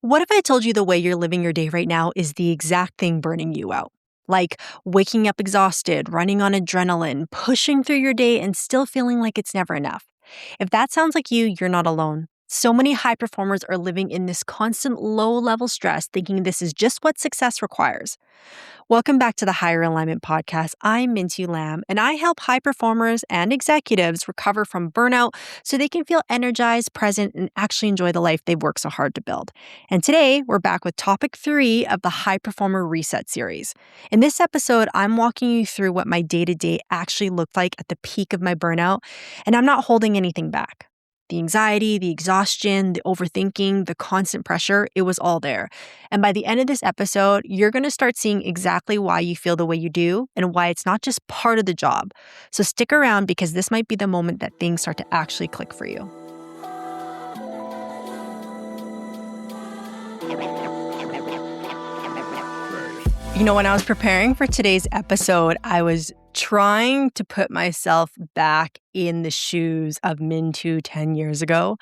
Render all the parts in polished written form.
What if I told you the way you're living your day right now is the exact thing burning you out? Like waking up exhausted, running on adrenaline, pushing through your day, and still feeling like it's never enough. If that sounds like you, you're not alone. So many high performers are living in this constant low level stress, thinking this is just what success requires. Welcome back to the Higher Alignment Podcast. I'm Mintu Lam, and I help high performers and executives recover from burnout so they can feel energized, present, and actually enjoy the life they've worked so hard to build. And today, we're back with topic 3 of the High Performer Reset series. In this episode, I'm walking you through what my day-to-day actually looked like at the peak of my burnout, and I'm not holding anything back. The anxiety, the exhaustion, the overthinking, the constant pressure, it was all there. And by the end of this episode, you're going to start seeing exactly why you feel the way you do and why it's not just part of the job. So stick around because this might be the moment that things start to actually click for you. When I was preparing for today's episode, I was trying to put myself back in the shoes of Mintu 10 years ago.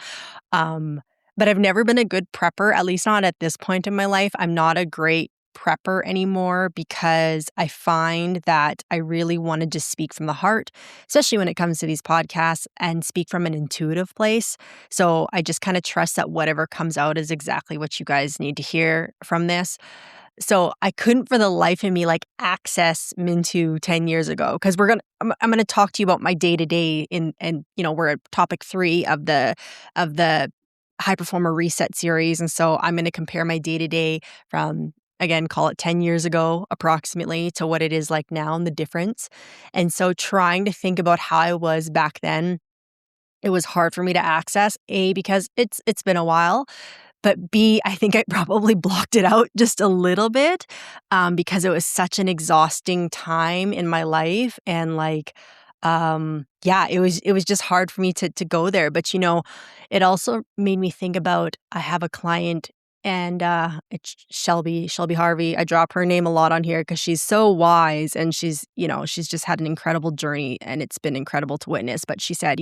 But I've never been a good prepper, at least not at this point in my life. I'm not a great prepper anymore because I find that I really want to just speak from the heart, especially when it comes to these podcasts, and speak from an intuitive place. So I just kind of trust that whatever comes out is exactly what you guys need to hear from this. So I couldn't for the life of me access Mintu 10 years ago because I'm gonna talk to you about my day to day and we're at topic 3 of the High Performer Reset series, and so I'm gonna compare my day to day from, again, call it 10 years ago approximately to what it is like now and the difference. And so trying to think about how I was back then, it was hard for me to access, A, because it's been a while. But B, I think I probably blocked it out just a little bit because it was such an exhausting time in my life. And it was just hard for me to go there. But, it also made me think about, I have a client and it's Shelby Harvey. I drop her name a lot on here because she's so wise and she's just had an incredible journey and it's been incredible to witness. But she said,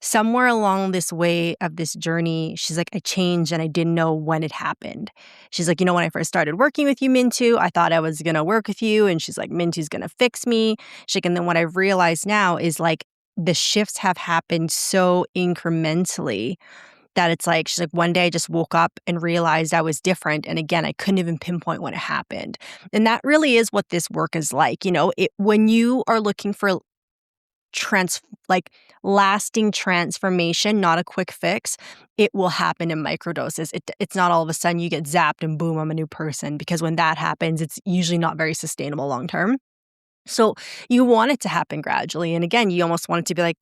somewhere along this way of this journey, she's like, I changed and I didn't know when it happened. She's like, when I first started working with you, Mintu, I thought I was going to work with you. And she's like, Mintu's going to fix me. And then what I've realized now is the shifts have happened so incrementally that it's like, she's like, one day I just woke up and realized I was different. And again, I couldn't even pinpoint when it happened. And that really is what this work is like. When you are looking for lasting transformation, not a quick fix, it will happen in microdoses. It's not all of a sudden you get zapped and boom, I'm a new person, because when that happens, it's usually not very sustainable long term. So you want it to happen gradually. And again, you almost want it to be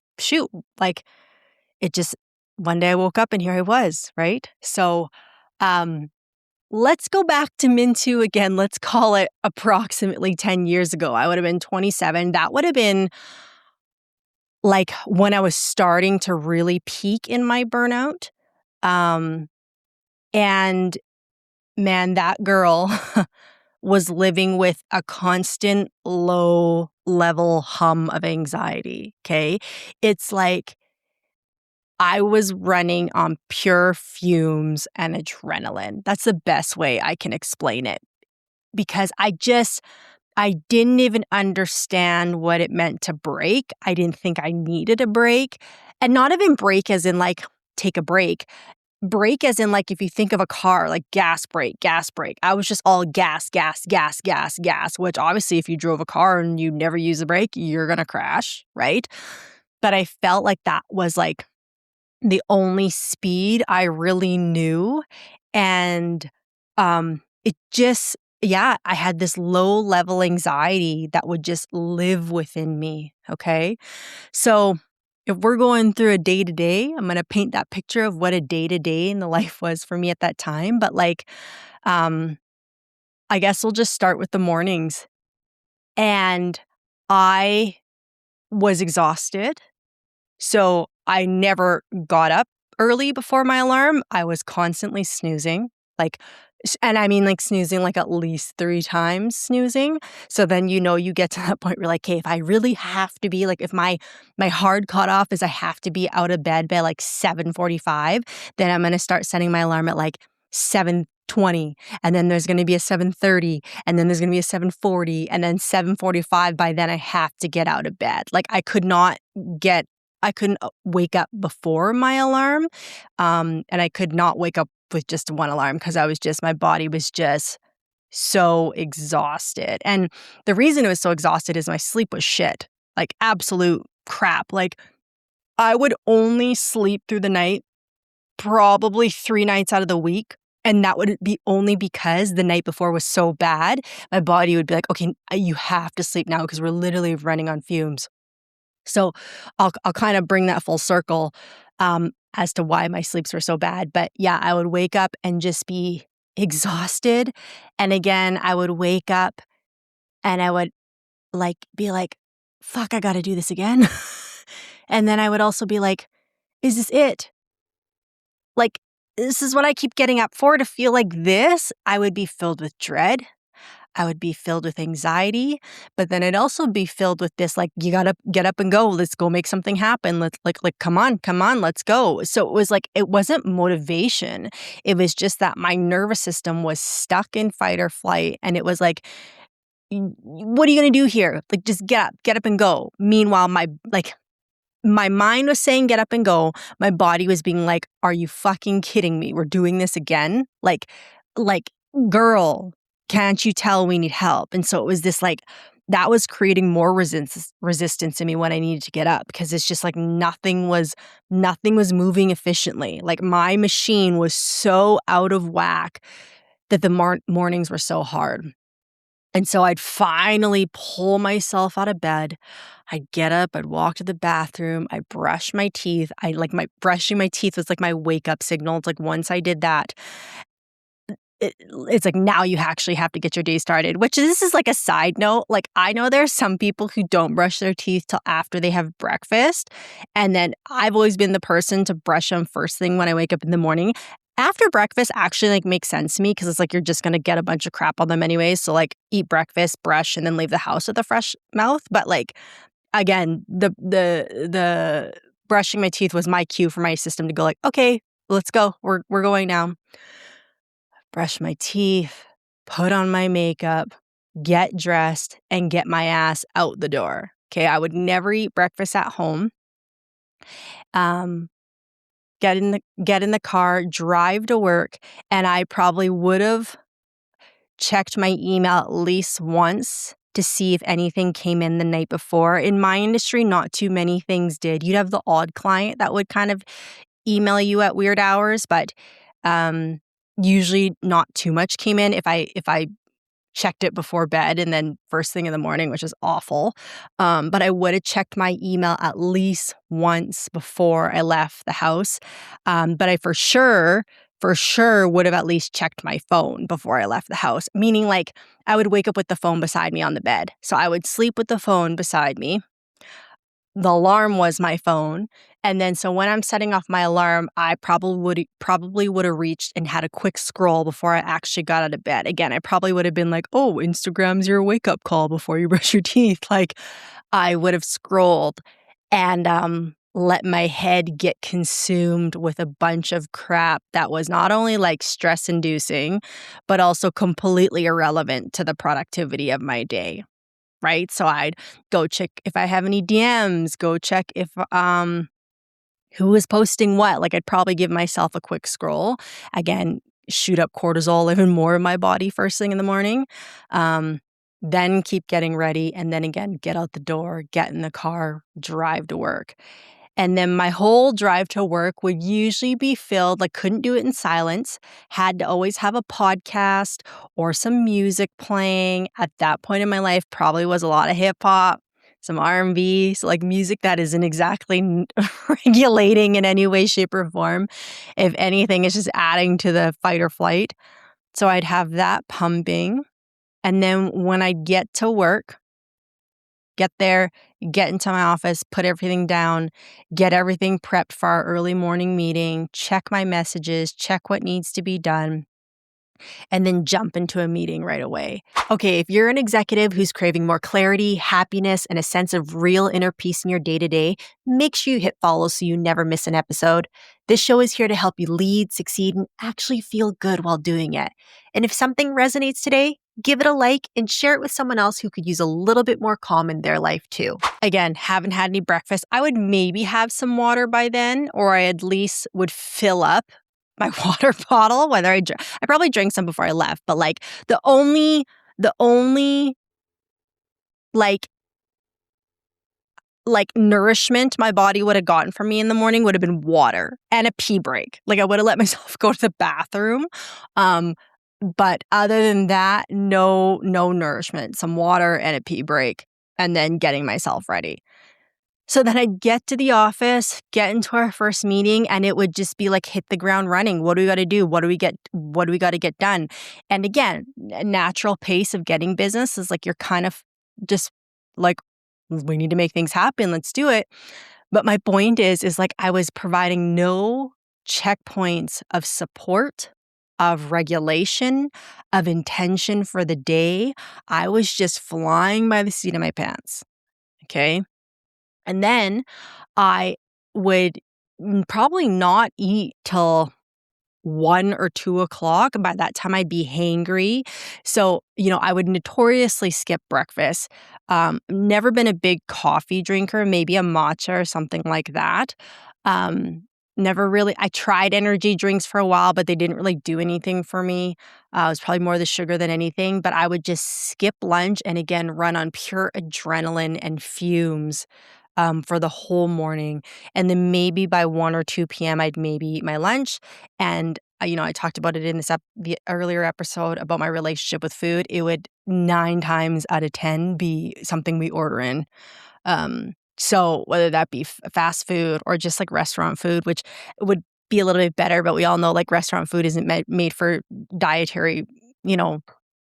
it just, one day I woke up and here I was, right? So let's go back to Mintu again. Let's call it approximately 10 years ago. I would have been 27. That would have been when I was starting to really peak in my burnout. And man, that girl was living with a constant low level hum of anxiety. Okay. It's like I was running on pure fumes and adrenaline. That's the best way I can explain it, because I didn't even understand what it meant to break. I didn't think I needed a break. And not even break as in take a break. Break as in if you think of a car, gas brake, gas brake. I was just all gas, gas, gas, gas, gas, which obviously if you drove a car and you never use a brake, you're going to crash, right? But I felt like that was the only speed I really knew. And it just, I had this low level anxiety that would just live within me. Okay. So if we're going through a day to day, I'm going to paint that picture of what a day to day in the life was for me at that time. But I guess we'll just start with the mornings. And I was exhausted. So I never got up early before my alarm. I was constantly snoozing, and I mean snoozing at least 3 times snoozing. So then, you get to that point where hey, if I really have to be if my hard cutoff is I have to be out of bed by 7:45, then I'm going to start setting my alarm at 7:20, and then there's going to be a 7:30, and then there's going to be a 7:40, and then 7:45. By then I have to get out of bed. Like I couldn't wake up before my alarm. And I could not wake up with just one alarm because my body was just so exhausted. And the reason it was so exhausted is my sleep was shit, like absolute crap. Like I would only sleep through the night probably 3 nights out of the week. And that would be only because the night before was so bad. My body would be like, okay, you have to sleep now because we're literally running on fumes. So I'll kind of bring that full circle as to why my sleeps were so bad. But yeah, I would wake up and just be exhausted. And again, I would wake up and I would be like, fuck, I got to do this again. And then I would also be like, is this it? Like, this is what I keep getting up for, to feel like this. I would be filled with dread. I would be filled with anxiety, but then I'd also be filled with this, like, you gotta get up and go. Let's go make something happen. Let's come on, let's go. So it was like, it wasn't motivation. It was just that my nervous system was stuck in fight or flight. And it was like, what are you going to do here? Like, just get up and go. Meanwhile, my mind was saying get up and go. My body was being like, are you fucking kidding me? We're doing this again? Like, girl, can't you tell we need help? And so it was this like, that was creating more resistance in me when I needed to get up, because it's just like nothing was moving efficiently. Like my machine was so out of whack that the mornings were so hard. And so I'd finally pull myself out of bed. I'd get up, I'd walk to the bathroom, I'd brush my teeth. Brushing my teeth was like my wake up signal. It's like once I did that, it's like, now you actually have to get your day started, which this is like a side note. Like, I know there are some people who don't brush their teeth till after they have breakfast. And then I've always been the person to brush them first thing when I wake up in the morning. After breakfast actually like makes sense to me, because it's like you're just going to get a bunch of crap on them anyways. So like eat breakfast, brush, and then leave the house with a fresh mouth. But like, again, the brushing my teeth was my cue for my system to go like, okay, let's go. We're going now. Brush my teeth, put on my makeup, get dressed, and get my ass out the door. Okay, I would never eat breakfast at home. Get in the car, drive to work, and I probably would have checked my email at least once to see if anything came in the night before. In my industry, not too many things did. You'd have the odd client that would kind of email you at weird hours, but usually not too much came in if I checked it before bed and then first thing in the morning, which is awful. But I would have checked my email at least once before I left the house. But I for sure would have at least checked my phone before I left the house, meaning like I would wake up with the phone beside me on the bed. So I would sleep with the phone beside me. The alarm was my phone. And then so when I'm setting off my alarm, I probably would have reached and had a quick scroll before I actually got out of bed. Again, I probably would have been like, oh, Instagram's your wake up call before you brush your teeth. Like I would have scrolled and let my head get consumed with a bunch of crap that was not only like stress inducing, but also completely irrelevant to the productivity of my day. Right? So I'd go check if I have any DMs, go check if who is posting what. Like I'd probably give myself a quick scroll. Again, shoot up cortisol even more in my body first thing in the morning. Then keep getting ready, and then again, get out the door, get in the car, drive to work. And then my whole drive to work would usually be filled, like couldn't do it in silence, had to always have a podcast or some music playing. At that point in my life, probably was a lot of hip hop, some R&B, so like music that isn't exactly regulating in any way, shape, or form. If anything, it's just adding to the fight or flight. So I'd have that pumping. And then when I get to work, get there, get into my office, put everything down, get everything prepped for our early morning meeting, check my messages, check what needs to be done. and then jump into a meeting right away. Okay, if you're an executive who's craving more clarity, happiness, and a sense of real inner peace in your day-to-day, make sure you hit follow so you never miss an episode. This show is here to help you lead, succeed, and actually feel good while doing it. And if something resonates today, give it a like and share it with someone else who could use a little bit more calm in their life too. Again, haven't had any breakfast. I would maybe have some water by then, or I at least would fill up my water bottle, whether I probably drank some before I left, but like the only like nourishment my body would have gotten from me in the morning would have been water and a pee break. Like I would have let myself go to the bathroom. But other than that, no nourishment, some water and a pee break, and then getting myself ready. So then I'd get to the office, get into our first meeting, and it would just be like hit the ground running. What do we got to do? What do we got to get done? And again, a natural pace of getting business is like you're kind of just like, we need to make things happen. Let's do it. But my point is like I was providing no checkpoints of support, of regulation, of intention for the day. I was just flying by the seat of my pants. Okay. And then I would probably not eat till 1 or 2 o'clock. By that time, I'd be hangry. So, I would notoriously skip breakfast. Never been a big coffee drinker, maybe a matcha or something like that. Never really, I tried energy drinks for a while, but they didn't really do anything for me. It was probably more the sugar than anything, but I would just skip lunch and again, run on pure adrenaline and fumes. For the whole morning. And then maybe by 1 or 2 p.m., I'd maybe eat my lunch. And, I talked about it in the earlier episode about my relationship with food. It would 9 times out of 10 be something we order in. So whether that be fast food or just like restaurant food, which would be a little bit better, but we all know like restaurant food isn't made for dietary,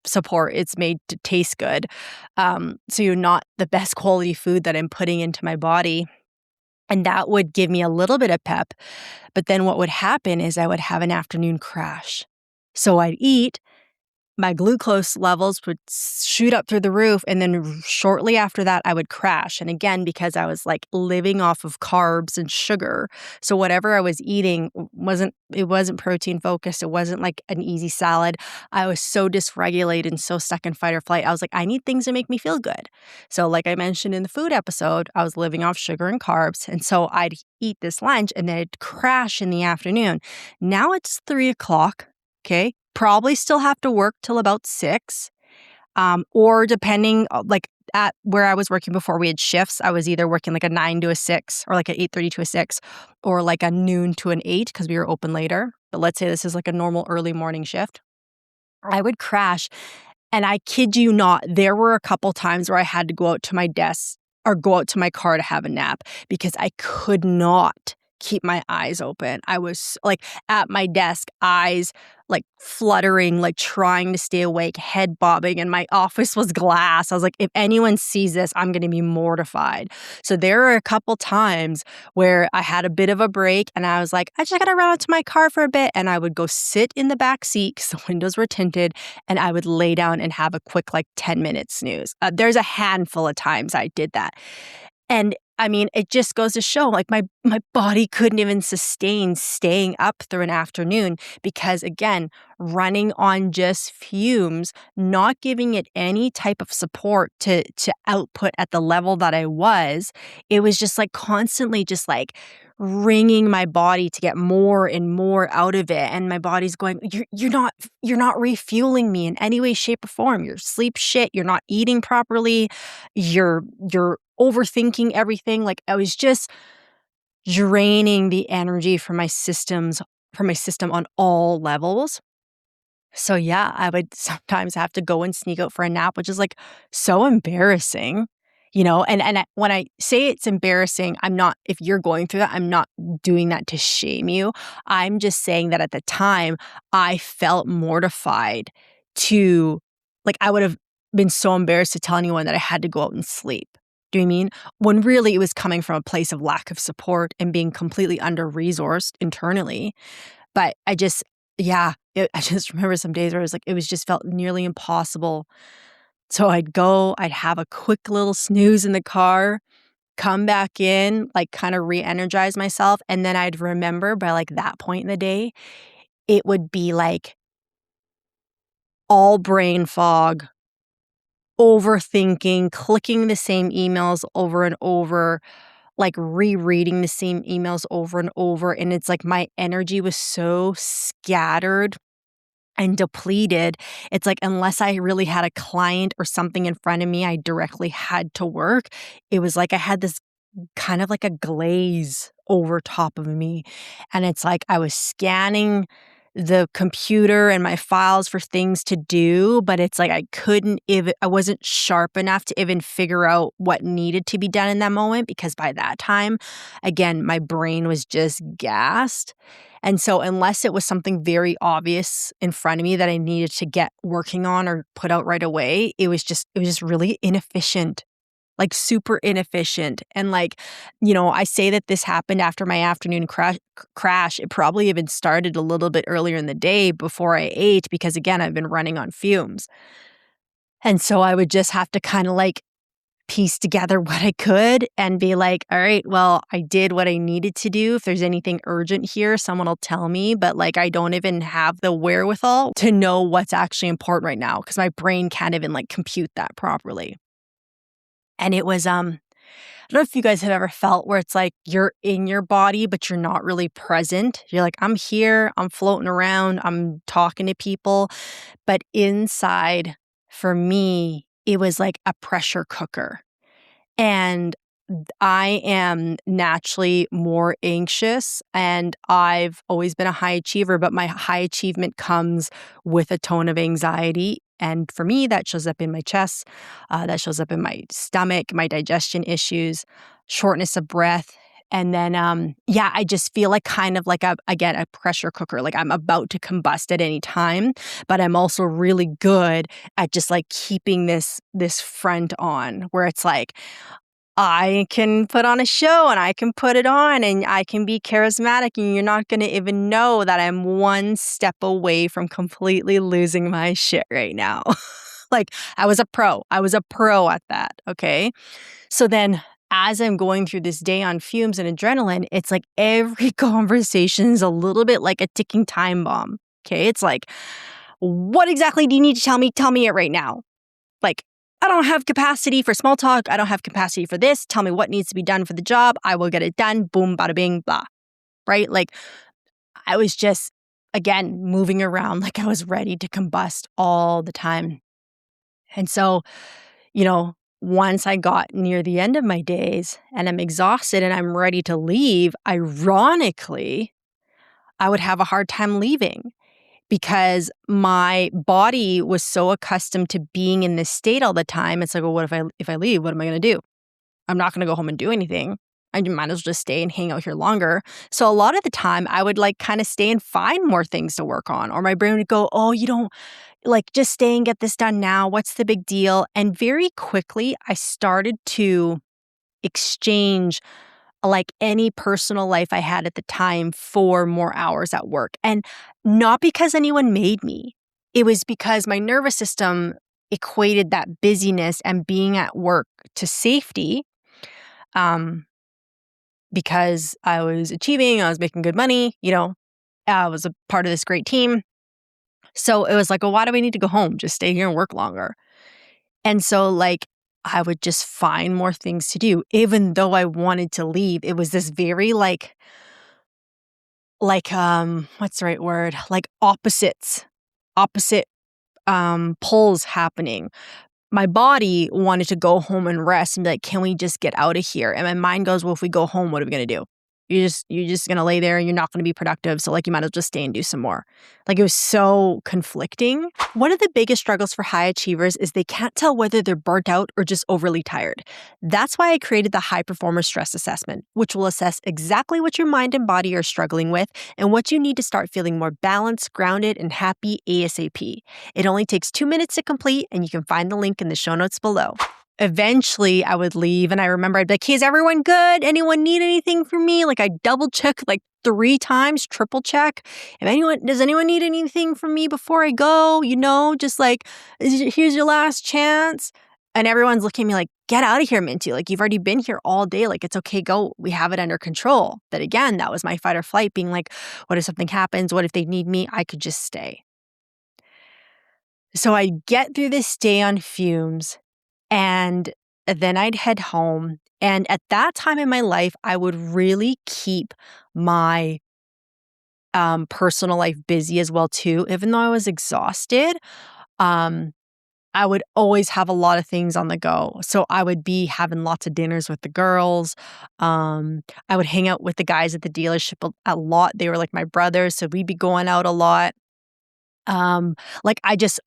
support. It's made to taste good. So you're not the best quality food that I'm putting into my body. And that would give me a little bit of pep. But then what would happen is I would have an afternoon crash. So I'd eat, my glucose levels would shoot up through the roof. And then shortly after that, I would crash. And again, because I was like living off of carbs and sugar. So whatever I was eating wasn't protein focused. It wasn't like an easy salad. I was so dysregulated and so stuck in fight or flight. I was like, I need things to make me feel good. So like I mentioned in the food episode, I was living off sugar and carbs. And so I'd eat this lunch and then it'd crash in the afternoon. Now it's 3 o'clock. Okay. Probably still have to work till about 6. Or depending, like at where I was working before, we had shifts. I was either working like a 9 to a 6 or like an 8:30 to a 6 or like a noon to an 8 because we were open later. But let's say this is like a normal early morning shift. I would crash. And I kid you not, there were a couple times where I had to go out to my desk or go out to my car to have a nap because I could not keep my eyes open. I was like at my desk, eyes like fluttering, like trying to stay awake, head bobbing, and my office was glass. I was like, if anyone sees this, I'm going to be mortified. So there were a couple times where I had a bit of a break and I was like, I just got to run out to my car for a bit. And I would go sit in the back seat because the windows were tinted and I would lay down and have a quick like 10-minute snooze. There's a handful of times I did that. And I mean, it just goes to show like my body couldn't even sustain staying up through an afternoon because again, running on just fumes, not giving it any type of support to output at the level that I was, it was just like constantly just like wringing my body to get more and more out of it. And my body's going, you're not refueling me in any way, shape, or form. You're sleep shit. You're not eating properly. You're overthinking everything. Like I was just draining the energy from my system on all levels. So yeah, I would sometimes have to go and sneak out for a nap, which is like so embarrassing, and when I say it's embarrassing, if you're going through that, I'm not doing that to shame you. I'm just saying that at the time I felt mortified I would have been so embarrassed to tell anyone that I had to go out and sleep. Do you mean? When really it was coming from a place of lack of support and being completely under-resourced internally. But yeah, I just remember some days where it was just felt nearly impossible. So I'd have a quick little snooze in the car, come back in, like, kinda re-energize myself, and then I'd remember by, like, that point in the day, it would be, like, all brain fog, overthinking, clicking the same emails over and over, like, rereading the same emails over and over, and it's like my energy was so scattered and depleted. It's like unless I really had a client or something in front of me I directly had to work, it was like I had this kind of like a glaze over top of me. And it's like I was scanning the computer and my files for things to do, but it's like I wasn't sharp enough to even figure out what needed to be done in that moment because by that time, again, my brain was just gassed. And so unless it was something very obvious in front of me that I needed to get working on or put out right away, it was just really inefficient, like super inefficient. And like, I say that this happened after my afternoon crash. It probably even started a little bit earlier in the day before I ate because again, I've been running on fumes. And so I would just have to kind of like piece together what I could and be like, all right, well, I did what I needed to do. If there's anything urgent here, someone will tell me. But like, I don't even have the wherewithal to know what's actually important right now because my brain can't even like compute that properly. And it was, I don't know if you guys have ever felt where it's like you're in your body, but you're not really present. You're like, I'm here, I'm floating around, I'm talking to people. But inside, for me, it was like a pressure cooker. And I am naturally more anxious and I've always been a high achiever, but my high achievement comes with a tone of anxiety. And for me, that shows up in my chest, that shows up in my stomach, my digestion issues, shortness of breath. And then, yeah, I just feel like kind of like again, a pressure cooker, like I'm about to combust at any time, but I'm also really good at just like keeping this front on where it's like, I can put on a show and I can put it on and I can be charismatic and you're not going to even know that I'm one step away from completely losing my shit right now. Like I was a pro. I was a pro at that. Okay. So then as I'm going through this day on fumes and adrenaline, it's like every conversation is a little bit like a ticking time bomb. Okay. It's like, what exactly do you need to tell me? Tell me it right now. Like, I don't have capacity for small talk. I don't have capacity for this. Tell me what needs to be done for the job. I will get it done. Boom, bada bing, blah. Right? Like I was just, again, moving around like I was ready to combust all the time. And so, once I got near the end of my days and I'm exhausted and I'm ready to leave, ironically, I would have a hard time leaving because my body was so accustomed to being in this state all the time. It's like, well, what if I leave? What am I going to do? I'm not going to go home and do anything. I might as well just stay and hang out here longer. So a lot of the time I would like kind of stay and find more things to work on. Or my brain would go, oh, you don't like just stay and get this done now. What's the big deal? And very quickly I started to exchange like any personal life I had at the time for more hours at work. And not because anyone made me. It was because my nervous system equated that busyness and being at work to safety. Because I was achieving, I was making good money, I was a part of this great team. So it was like, well, why do we need to go home? Just stay here and work longer. And so like I would just find more things to do. Even though I wanted to leave, it was this very what's the right word? Like opposite pulls happening. My body wanted to go home and rest and be like, can we just get out of here? And my mind goes, well, if we go home, what are we going to do? You're just going to lay there and you're not going to be productive. So like you might as well just stay and do some more. Like it was so conflicting. One of the biggest struggles for high achievers is they can't tell whether they're burnt out or just overly tired. That's why I created the High Performer Stress Assessment, which will assess exactly what your mind and body are struggling with and what you need to start feeling more balanced, grounded, and happy ASAP. It only takes 2 minutes to complete and you can find the link in the show notes below. eventually I would leave and I remember I'd be like, hey, is everyone good? Anyone need anything from me? Like I double check like 3 times, triple check. Does anyone need anything from me before I go? Just like, here's your last chance. And everyone's looking at me like, get out of here, Minty. Like, you've already been here all day. Like, it's okay, go. We have it under control. But again, that was my fight or flight being like, what if something happens? What if they need me? I could just stay. So I'd get through this day on fumes and then I'd head home. And at that time in my life, I would really keep my personal life busy as well too. Even though I was exhausted, I would always have a lot of things on the go. So I would be having lots of dinners with the girls. I would hang out with the guys at the dealership a lot. They were like my brothers, so we'd be going out a lot. Like I just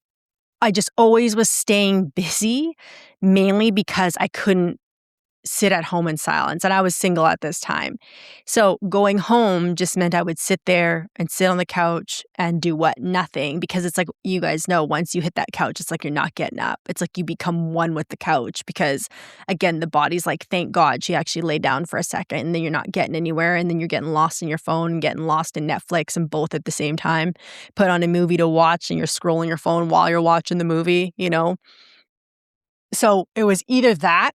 always was staying busy, mainly because I couldn't sit at home in silence. And I was single at this time. So going home just meant I would sit there and sit on the couch and do what? Nothing. Because it's like, you guys know, once you hit that couch, it's like you're not getting up. It's like you become one with the couch because, again, the body's like, thank God she actually laid down for a second and then you're not getting anywhere. And then you're getting lost in your phone and getting lost in Netflix and both at the same time. Put on a movie to watch and you're scrolling your phone while you're watching the movie, So it was either that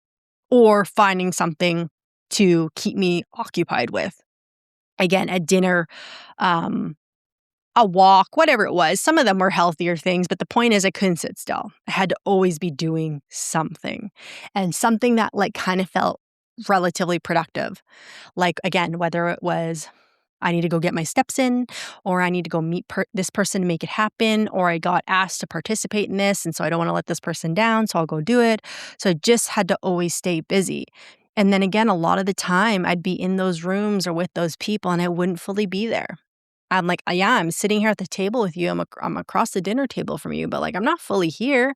or finding something to keep me occupied with. Again, a dinner, a walk, whatever it was. Some of them were healthier things, but the point is I couldn't sit still. I had to always be doing something and something that like kind of felt relatively productive. Like, again, whether it was I need to go get my steps in, or I need to go meet this person to make it happen, or I got asked to participate in this, and so I don't want to let this person down, so I'll go do it. So I just had to always stay busy. And then again, a lot of the time, I'd be in those rooms or with those people, and I wouldn't fully be there. I'm like, yeah, I'm sitting here at the table with you. I'm across the dinner table from you, but like I'm not fully here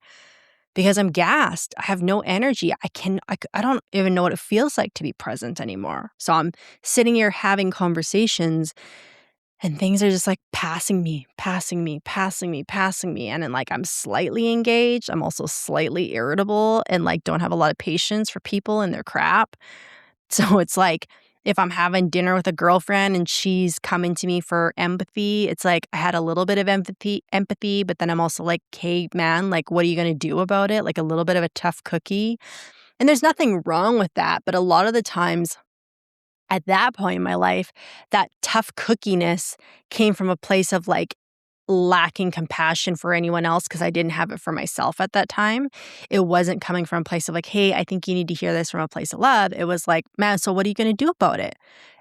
because I'm gassed. I have no energy. I don't even know what it feels like to be present anymore. So I'm sitting here having conversations and things are just like passing me. And then like I'm slightly engaged. I'm also slightly irritable and like don't have a lot of patience for people and their crap. So it's like if I'm having dinner with a girlfriend and she's coming to me for empathy, it's like I had a little bit of empathy, but then I'm also like, hey, man, like, what are you going to do about it? Like a little bit of a tough cookie. And there's nothing wrong with that. But a lot of the times at that point in my life, that tough cookiness came from a place of like lacking compassion for anyone else because I didn't have it for myself at that time. It wasn't coming from a place of like, hey, I think you need to hear this from a place of love. It was like, man, so what are you going to do about it?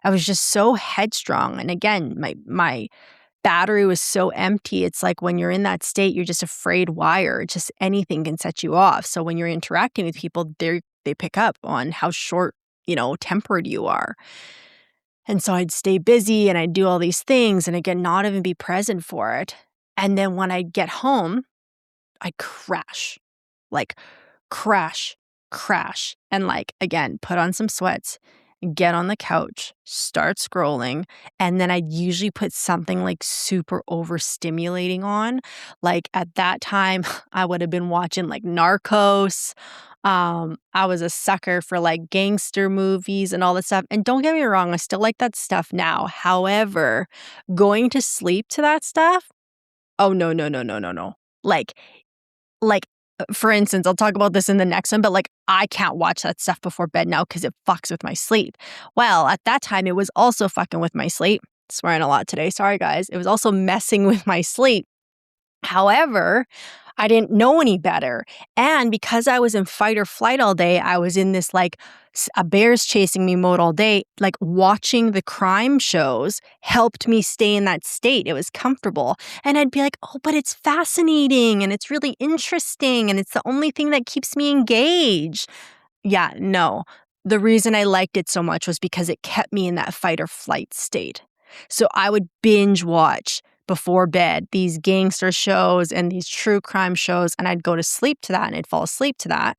I was just so headstrong. And again, my battery was so empty. It's like when you're in that state, you're just afraid wire. Just anything can set you off. So when you're interacting with people, they pick up on how short, tempered you are. And so I'd stay busy and I'd do all these things and again, not even be present for it. And then when I'd get home, I'd like crash, and like, again, put on some sweats, get on the couch, start scrolling. And then I'd usually put something like super overstimulating on. Like at that time, I would have been watching like Narcos. I was a sucker for like gangster movies and all that stuff. And don't get me wrong, I still like that stuff now. However, going to sleep to that stuff, oh no, no, no, no, no, no. Like, for instance, I'll talk about this in the next one, but like I can't watch that stuff before bed now because it fucks with my sleep. Well, at that time, it was also fucking with my sleep. Swearing a lot today. Sorry, guys. It was also messing with my sleep. However, I didn't know any better. And because I was in fight or flight all day, I was in this like a bear's chasing me mode all day. Like watching the crime shows helped me stay in that state. It was comfortable. And I'd be like, oh, but it's fascinating and it's really interesting and it's the only thing that keeps me engaged. Yeah, no. The reason I liked it so much was because it kept me in that fight or flight state. So I would binge watch before bed these gangster shows and these true crime shows, and I'd go to sleep to that and I'd fall asleep to that.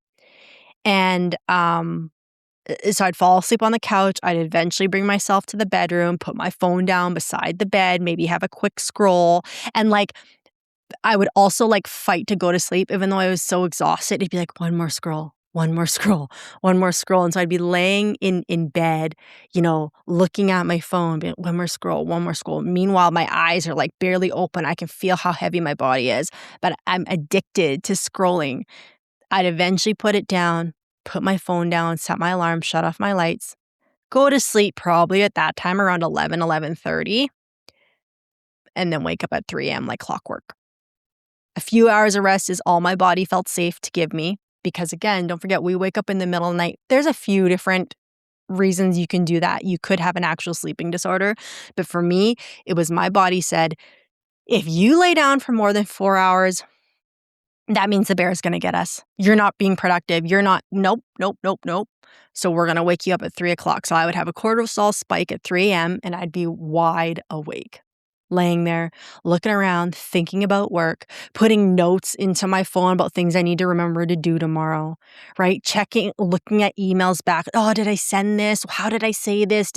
And so I'd fall asleep on the couch. I'd eventually bring myself to the bedroom, put my phone down beside the bed, maybe have a quick scroll. And like I would also like fight to go to sleep, even though I was so exhausted. It'd be like one more scroll, one more scroll, one more scroll. And so I'd be laying in bed, looking at my phone, being, one more scroll, one more scroll. Meanwhile, my eyes are like barely open. I can feel how heavy my body is, but I'm addicted to scrolling. I'd eventually put it down, put my phone down, set my alarm, shut off my lights, go to sleep probably at that time around 11:30, and then wake up at 3 a.m. like clockwork. A few hours of rest is all my body felt safe to give me because, again, don't forget, we wake up in the middle of the night. There's a few different reasons you can do that. You could have an actual sleeping disorder. But for me, it was my body said, if you lay down for more than 4 hours, that means the bear is going to get us. You're not being productive. You're not, nope, nope, nope, nope. So we're going to wake you up at 3 o'clock. So I would have a cortisol spike at 3 a.m. and I'd be wide awake, laying there, looking around, thinking about work, putting notes into my phone about things I need to remember to do tomorrow, right? Checking, looking at emails back. Oh, did I send this? How did I say this?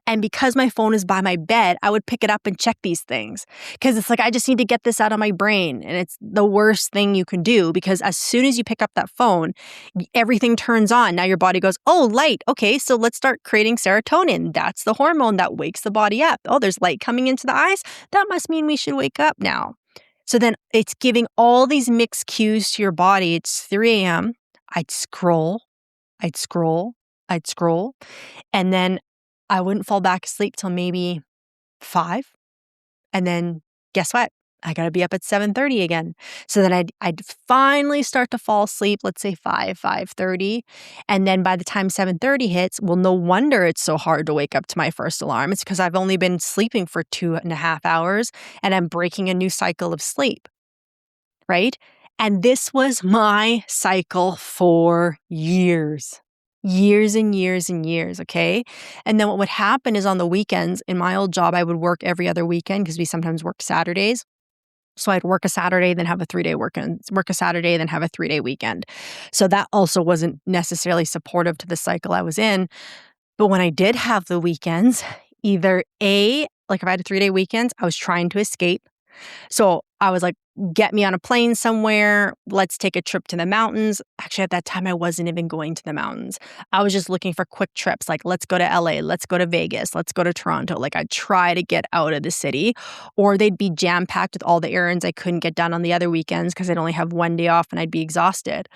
And because my phone is by my bed, I would pick it up and check these things because it's like, I just need to get this out of my brain. And it's the worst thing you can do because as soon as you pick up that phone, everything turns on. Now your body goes, oh, light. Okay, so let's start creating serotonin. That's the hormone that wakes the body up. Oh, there's light coming into the eyes. That must mean we should wake up now. So then it's giving all these mixed cues to your body. It's 3 a.m. I'd scroll, I'd scroll, I'd scroll. And then I wouldn't fall back asleep till maybe 5. And then guess what? I got to be up at 7:30 again. So then I'd finally start to fall asleep, let's say 5:30. And then by the time 7:30 hits, well, no wonder it's so hard to wake up to my first alarm. It's because I've only been sleeping for 2.5 hours and I'm breaking a new cycle of sleep, right? And this was my cycle for years. Years and years and years, okay? And then what would happen is on the weekends, in my old job, I would work every other weekend because we sometimes work Saturdays. So I'd work a Saturday, then have a 3-day weekend, work a Saturday, then have a 3-day weekend. So that also wasn't necessarily supportive to the cycle I was in. But when I did have the weekends, either like if I had a 3-day weekend, I was trying to escape. So I was like, get me on a plane somewhere. Let's take a trip to the mountains. Actually, at that time, I wasn't even going to the mountains. I was just looking for quick trips. Like, let's go to LA. Let's go to Vegas. Let's go to Toronto. Like, I'd try to get out of the city. Or they'd be jam-packed with all the errands I couldn't get done on the other weekends because I'd only have one day off and I'd be exhausted.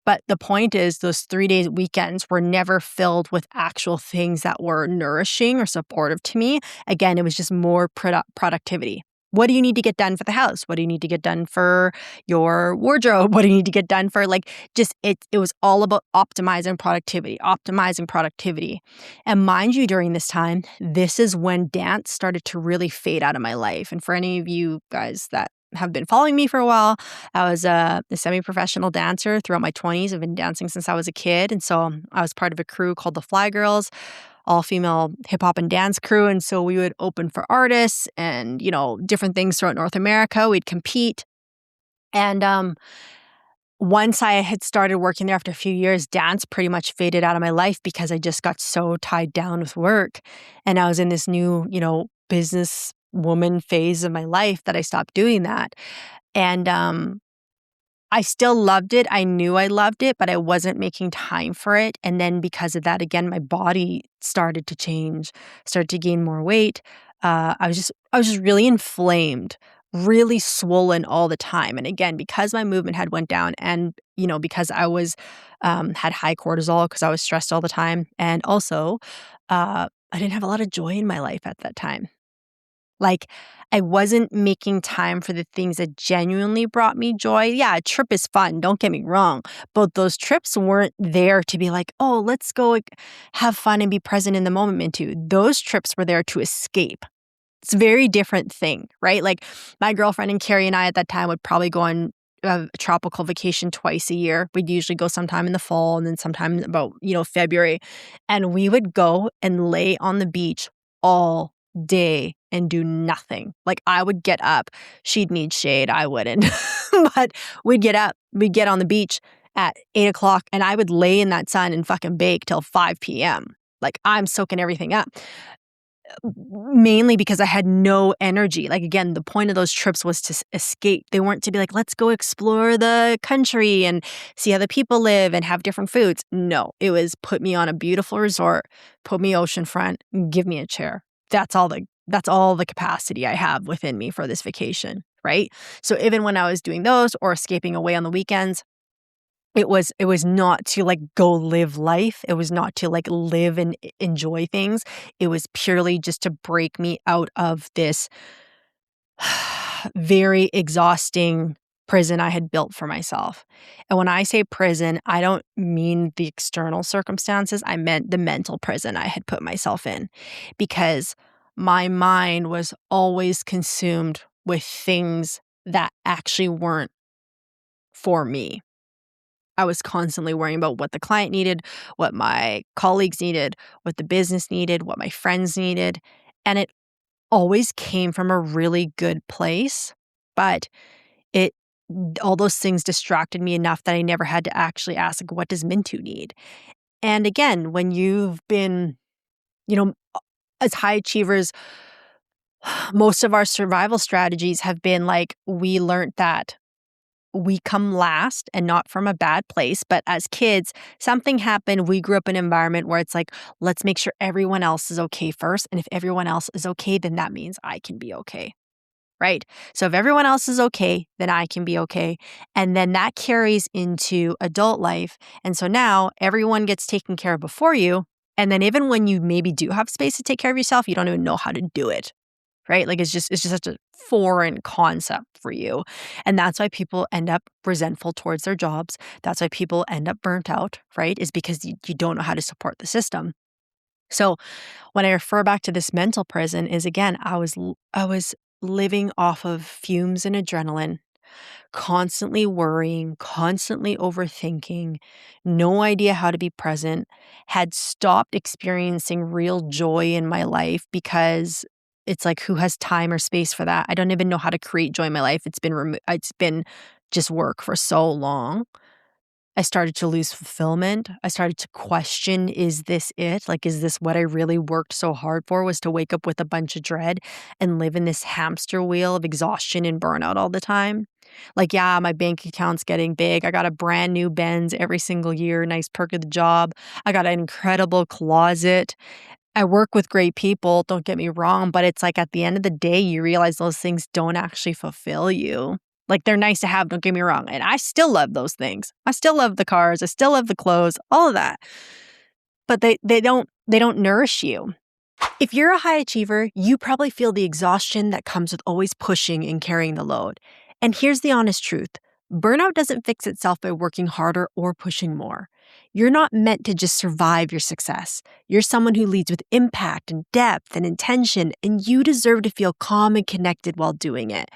But the point is, those 3-day weekends were never filled with actual things that were nourishing or supportive to me. Again, it was just more productivity. What do you need to get done for the house? What do you need to get done for your wardrobe? What do you need to get done for it was all about optimizing productivity. And mind you, during this time, this is when dance started to really fade out of my life. And for any of you guys that have been following me for a while, I was a semi-professional dancer throughout my 20s. I've been dancing since I was a kid. And so I was part of a crew called the Fly Girls, all-female hip-hop and dance crew. And so we would open for artists and, different things throughout North America. We'd compete. And once I had started working there after a few years, dance pretty much faded out of my life because I just got so tied down with work. And I was in this new, business woman phase of my life that I stopped doing that. And I still loved it. I knew I loved it, but I wasn't making time for it. And then because of that, again, my body started to change, started to gain more weight. I was just really inflamed, really swollen all the time. And again, because my movement had went down and, because I was, had high cortisol because I was stressed all the time. And also, I didn't have a lot of joy in my life at that time. Like, I wasn't making time for the things that genuinely brought me joy. Yeah, a trip is fun, don't get me wrong. But those trips weren't there to be like, oh, let's go have fun and be present in the moment into. Those trips were there to escape. It's a very different thing, right? Like, my girlfriend and Carrie and I at that time would probably go on a tropical vacation twice a year. We'd usually go sometime in the fall and then sometime about, February. And we would go and lay on the beach all day and do nothing. Like, I would get up. She'd need shade. I wouldn't. But we'd get up. We'd get on the beach at 8 o'clock and I would lay in that sun and fucking bake till 5 p.m. Like, I'm soaking everything up. mainly because I had no energy. Like, again, the point of those trips was to escape. They weren't to be like, let's go explore the country and see how the people live and have different foods. No, it was put me on a beautiful resort, put me oceanfront, give me a chair. That's all the capacity I have within me for this vacation, right? So even when I was doing those or escaping away on the weekends, it was not to, like, go live life. It was not to, like, live and enjoy things. It was purely just to break me out of this very exhausting prison I had built for myself. And when I say prison, I don't mean the external circumstances. I meant the mental prison I had put myself in, because my mind was always consumed with things that actually weren't for me. I was constantly worrying about what the client needed, what my colleagues needed, what the business needed, what my friends needed. And it always came from a really good place. But it all those things distracted me enough that I never had to actually ask, like, what does Mintu need? And again, when you've been, you know, as high achievers, most of our survival strategies have been like, we learned that we come last, and not from a bad place. But as kids, something happened. We grew up in an environment where it's like, let's make sure everyone else is okay first. And if everyone else is okay, then that means I can be okay. Right? So if everyone else is okay, then I can be okay. And then that carries into adult life. And so now everyone gets taken care of before you. And then even when you maybe do have space to take care of yourself, you don't even know how to do it. Right? Like it's just such a foreign concept for you. And that's why people end up resentful towards their jobs. That's why people end up burnt out, right? Is because you don't know how to support the system. So when I refer back to this mental prison is, again, I was living off of fumes and adrenaline, constantly worrying, constantly overthinking, no idea how to be present, had stopped experiencing real joy in my life because it's like, who has time or space for that? I don't even know how to create joy in my life. It's been just work for so long. I started to lose fulfillment. I started to question, is this it? Like, is this what I really worked so hard for, was to wake up with a bunch of dread and live in this hamster wheel of exhaustion and burnout all the time? Like, yeah, my bank account's getting big. I got a brand new Benz every single year, nice perk of the job. I got an incredible closet. I work with great people, don't get me wrong, but it's like at the end of the day, you realize those things don't actually fulfill you. Like, they're nice to have, don't get me wrong. And I still love those things. I still love the cars. I still love the clothes, all of that. But they don't nourish you. If you're a high achiever, you probably feel the exhaustion that comes with always pushing and carrying the load. And here's the honest truth. Burnout doesn't fix itself by working harder or pushing more. You're not meant to just survive your success. You're someone who leads with impact and depth and intention, and you deserve to feel calm and connected while doing it.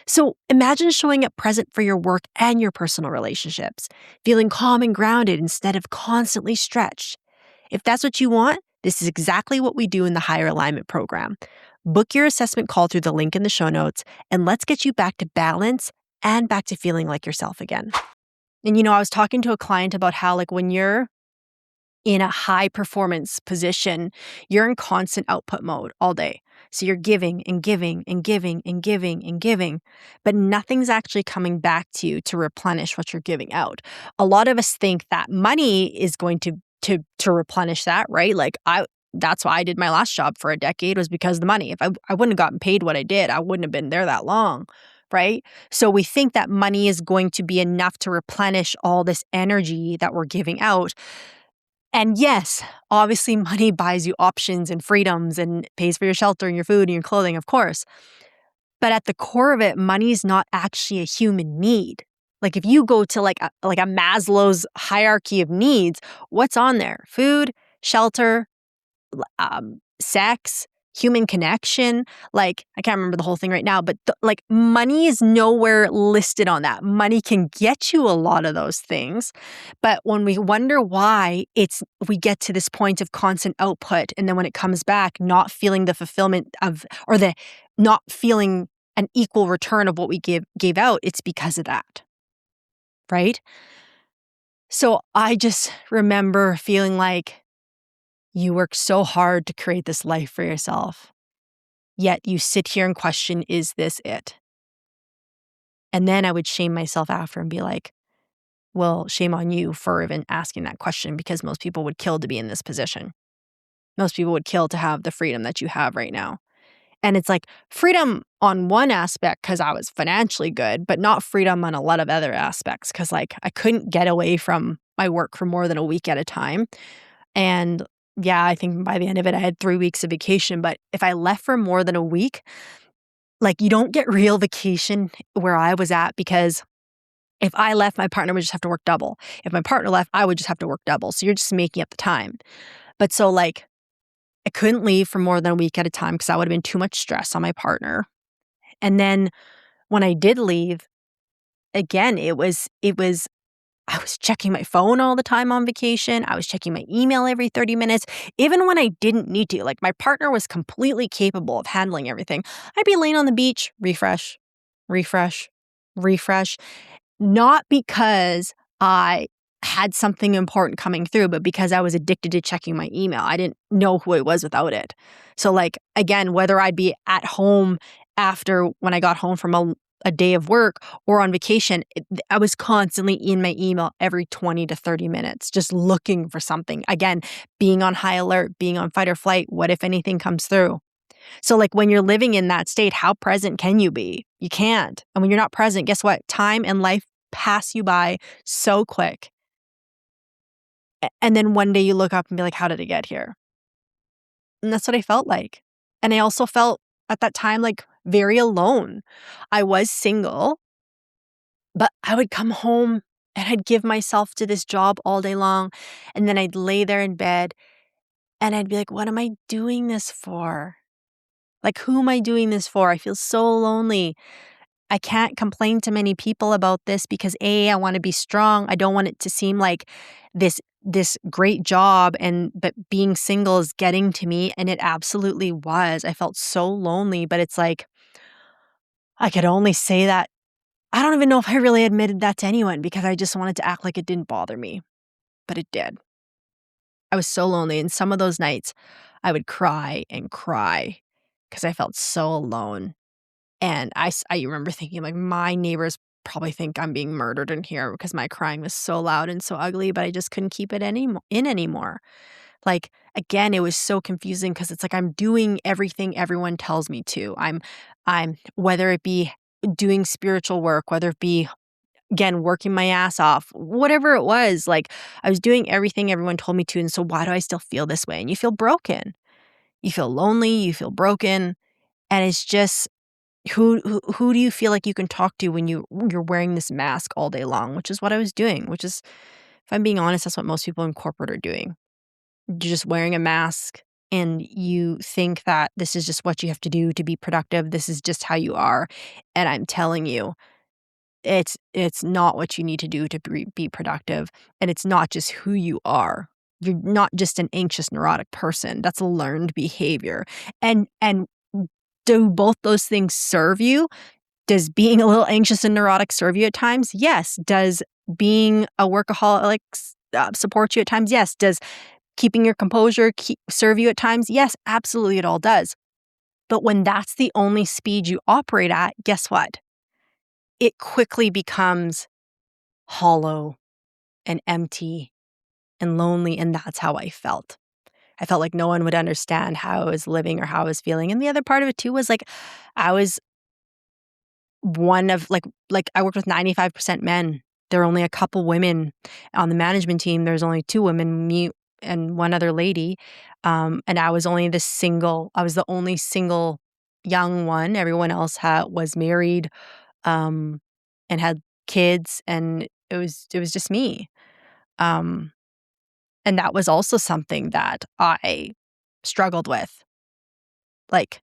So imagine showing up present for your work and your personal relationships, feeling calm and grounded instead of constantly stretched. If that's what you want, this is exactly what we do in the Higher Alignment program. Book your assessment call through the link in the show notes, and let's get you back to balance and back to feeling like yourself again. And I was talking to a client about how, like, when you're in a high performance position, you're in constant output mode all day. So you're giving and giving and giving and giving and giving, but nothing's actually coming back to you to replenish what you're giving out. A lot of us think that money is going to replenish that, right? Like, that's why I did my last job for a decade, was because of the money. If I wouldn't have gotten paid what I did, I wouldn't have been there that long, right? So we think that money is going to be enough to replenish all this energy that we're giving out. And yes, obviously money buys you options and freedoms and pays for your shelter and your food and your clothing, of course. But at the core of it, money is not actually a human need. Like, if you go to like a Maslow's hierarchy of needs, what's on there? Food, shelter, sex, human connection. Like, I can't remember the whole thing right now, but like, money is nowhere listed on that. Money can get you a lot of those things. But when we wonder why we get to this point of constant output, and then when it comes back, not feeling the fulfillment of, or the not feeling an equal return of what we gave out, it's because of that. Right? So I just remember feeling like You work so hard to create this life for yourself, yet you sit here and question, is this it? And then I would shame myself after and be like, well, shame on you for even asking that question because most people would kill to be in this position. Most people would kill to have the freedom that you have right now. And it's like freedom on one aspect because I was financially good, but not freedom on a lot of other aspects because, like, I couldn't get away from my work for more than a week at a time. And yeah, I think by the end of it, I had 3 weeks of vacation. But if I left for more than a week, like, you don't get real vacation where I was at because if I left, my partner would just have to work double. If my partner left, I would just have to work double. So you're just making up the time. But so, like, I couldn't leave for more than a week at a time because that would have been too much stress on my partner. And then when I did leave, again, it was I was checking my phone all the time on vacation. I was checking my email every 30 minutes, even when I didn't need to. Like, my partner was completely capable of handling everything. I'd be laying on the beach, refresh, refresh, refresh. Not because I had something important coming through, but because I was addicted to checking my email. I didn't know who I was without it. So, like, again, whether I'd be at home after when I got home from a day of work or on vacation, I was constantly in my email every 20 to 30 minutes, just looking for something. Again, being on high alert, being on fight or flight. What if anything comes through? So, like, when you're living in that state, how present can you be? You can't. And when you're not present, guess what? Time and life pass you by so quick. And then one day you look up and be like, how did it get here? And that's what I felt like. And I also felt at that time like very alone. I was single, but I would come home and I'd give myself to this job all day long. And then I'd lay there in bed and I'd be like, what am I doing this for? Like, who am I doing this for? I feel so lonely. I can't complain to many people about this because A, I want to be strong. I don't want it to seem like this great job but being single is getting to me, and it absolutely was. I felt so lonely, but it's like I could only say that. I don't even know if I really admitted that to anyone because I just wanted to act like it didn't bother me, but it did. I was so lonely, and some of those nights I would cry and cry because I felt so alone. And I remember thinking, like, my neighbors probably think I'm being murdered in here because my crying was so loud and so ugly, but I just couldn't keep it in anymore. Like, again, it was so confusing because it's like I'm doing everything everyone tells me to. I'm whether it be doing spiritual work, whether it be, again, working my ass off, whatever it was, like, I was doing everything everyone told me to, and so why do I still feel this way? And you feel broken. You feel lonely, you feel broken, and it's just who do you feel like you can talk to when you're wearing this mask all day long, which is what I was doing, which is, if I'm being honest, that's what most people in corporate are doing. You're just wearing a mask and you think that this is just what you have to do to be productive. This is just how you are. And I'm telling you, it's not what you need to do to be productive. And it's not just who you are. You're not just an anxious, neurotic person. That's a learned behavior. And do both those things serve you? Does being a little anxious and neurotic serve you at times? Yes. Does being a workaholic support you at times? Yes. Does keeping your composure serve you at times? Yes, absolutely, it all does. But when that's the only speed you operate at, guess what? It quickly becomes hollow and empty and lonely, and that's how I felt. I felt like no one would understand how I was living or how I was feeling. And the other part of it too was like I was one of like I worked with 95% men. There were only a couple women on the management team. There's only 2 women, me and one other lady. And I was the only single young one. Everyone else was married, um, and had kids, and it was just me. Um, and that was also something that I struggled with. Like,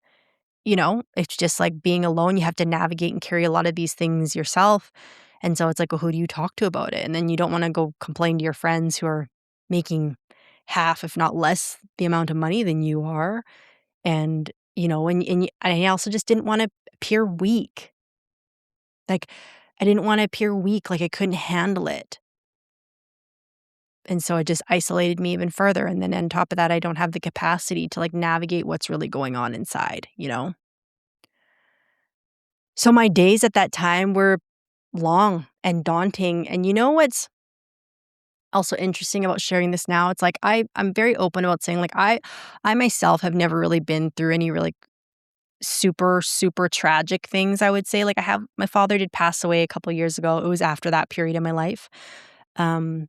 it's just like being alone. You have to navigate and carry a lot of these things yourself. And so it's like, well, who do you talk to about it? And then you don't want to go complain to your friends who are making half, if not less, the amount of money than you are. And I also just didn't want to appear weak. Like, I didn't want to appear weak, like I couldn't handle it. And so it just isolated me even further. And then on top of that, I don't have the capacity to like navigate what's really going on inside, you know? So my days at that time were long and daunting. And you know what's also interesting about sharing this now? It's like I'm very open about saying like I myself have never really been through any really super, super tragic things, I would say. Like my father did pass away a couple years ago. It was after that period in my life. Um,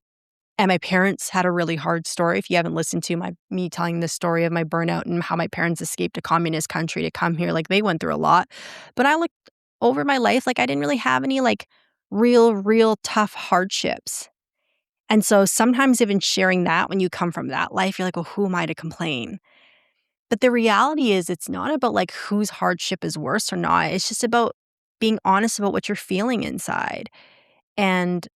and my parents had a really hard story. If you haven't listened to me telling the story of my burnout and how my parents escaped a communist country to come here, like they went through a lot. But I looked over my life, like I didn't really have any like real tough hardships. And so sometimes even sharing that when you come from that life, you're like, well, who am I to complain? But the reality is it's not about like whose hardship is worse or not. It's just about being honest about what you're feeling inside. And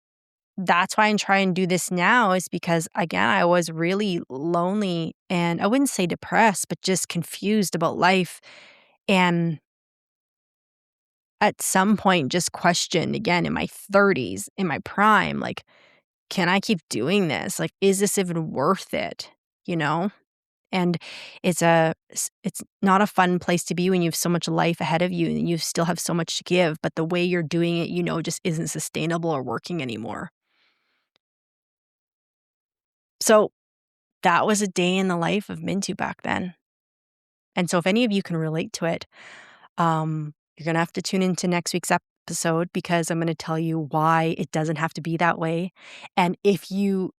that's why I try and do this now is because again, I was really lonely and I wouldn't say depressed, but just confused about life. And at some point just questioned again in my 30s, in my prime, like, can I keep doing this? Like, is this even worth it? You know? And it's not a fun place to be when you have so much life ahead of you and you still have so much to give, but the way you're doing it, just isn't sustainable or working anymore. So that was a day in the life of Mintu back then. And so if any of you can relate to it, you're going to have to tune into next week's episode because I'm going to tell you why it doesn't have to be that way. And if you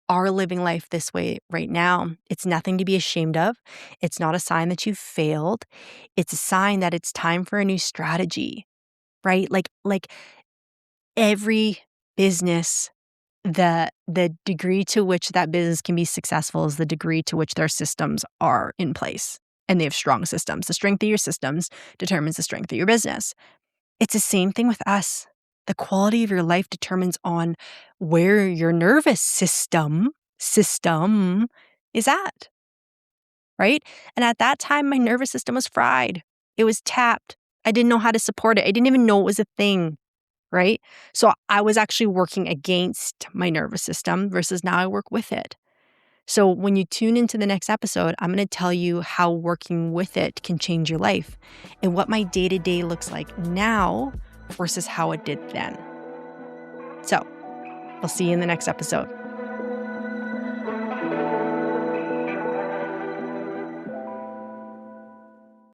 are living life this way right now, it's nothing to be ashamed of. It's not a sign that you've failed. It's a sign that it's time for a new strategy, right? Like every business, the degree to which that business can be successful is the degree to which their systems are in place. And they have strong systems. The strength of your systems determines the strength of your business. It's the same thing with us. The quality of your life determines on where your nervous system is at, right? And at that time, my nervous system was fried. It was tapped. I didn't know how to support it. I didn't even know it was a thing, right? So I was actually working against my nervous system versus now I work with it. So when you tune into the next episode, I'm going to tell you how working with it can change your life and what my day-to-day looks like now versus how it did then. So we'll see you in the next episode.